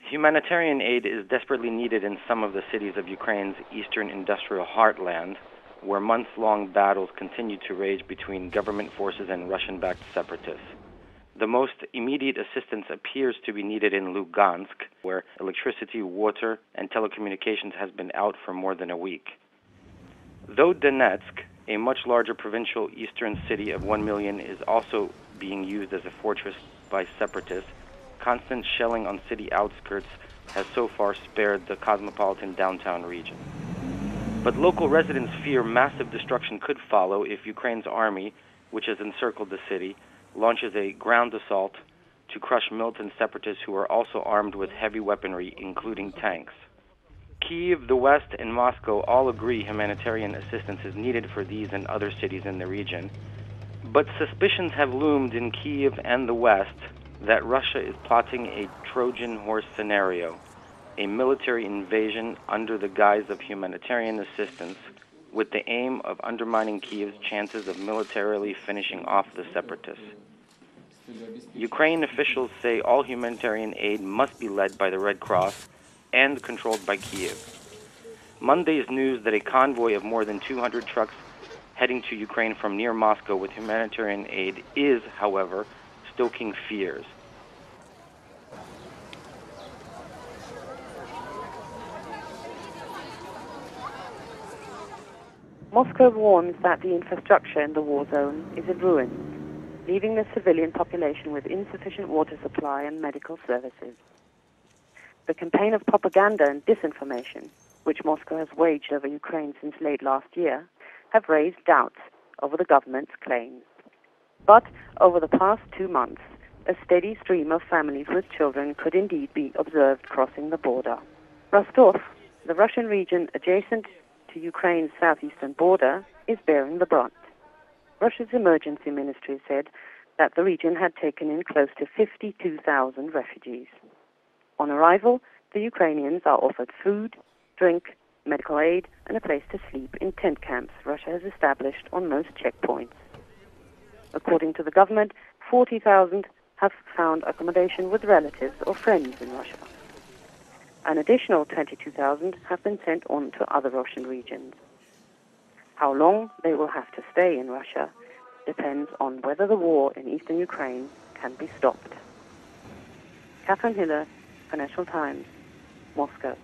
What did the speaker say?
Humanitarian aid is desperately needed in some of the cities of Ukraine's eastern industrial heartland, where months-long battles continue to rage between government forces and Russian-backed separatists. The most immediate assistance appears to be needed in Lugansk, where electricity, water, and telecommunications has been out for more than a week. Though Donetsk, a much larger provincial eastern city of 1 million, is also being used as a fortress by separatists, constant shelling on city outskirts has so far spared the cosmopolitan downtown region. But local residents fear massive destruction could follow if Ukraine's army, which has encircled the city, launches a ground assault to crush militant separatists who are also armed with heavy weaponry, including tanks. Kiev, the West, and Moscow all agree humanitarian assistance is needed for these and other cities in the region. But suspicions have loomed in Kiev and the West that Russia is plotting a Trojan Horse scenario, a military invasion under the guise of humanitarian assistance, with the aim of undermining Kiev's chances of militarily finishing off the separatists. Ukraine officials say all humanitarian aid must be led by the Red Cross and controlled by Kiev. Monday's news that a convoy of more than 200 trucks heading to Ukraine from near Moscow with humanitarian aid is, however, stoking fears. Moscow warns that the infrastructure in the war zone is in ruins, leaving the civilian population with insufficient water supply and medical services. The campaign of propaganda and disinformation, which Moscow has waged over Ukraine since late last year, have raised doubts over the government's claims. But over the past 2 months, a steady stream of families with children could indeed be observed crossing the border. Rostov, the Russian region adjacent to Ukraine's southeastern border, is bearing the brunt. Russia's emergency ministry said that the region had taken in close to 52,000 refugees. On arrival, the Ukrainians are offered food, drink, medical aid, and a place to sleep in tent camps Russia has established on most checkpoints. According to the government, 40,000 have found accommodation with relatives or friends in Russia. An additional 22,000 have been sent on to other Russian regions. How long they will have to stay in Russia depends on whether the war in eastern Ukraine can be stopped. Kathrin, Hille, Financial Times, Moscow.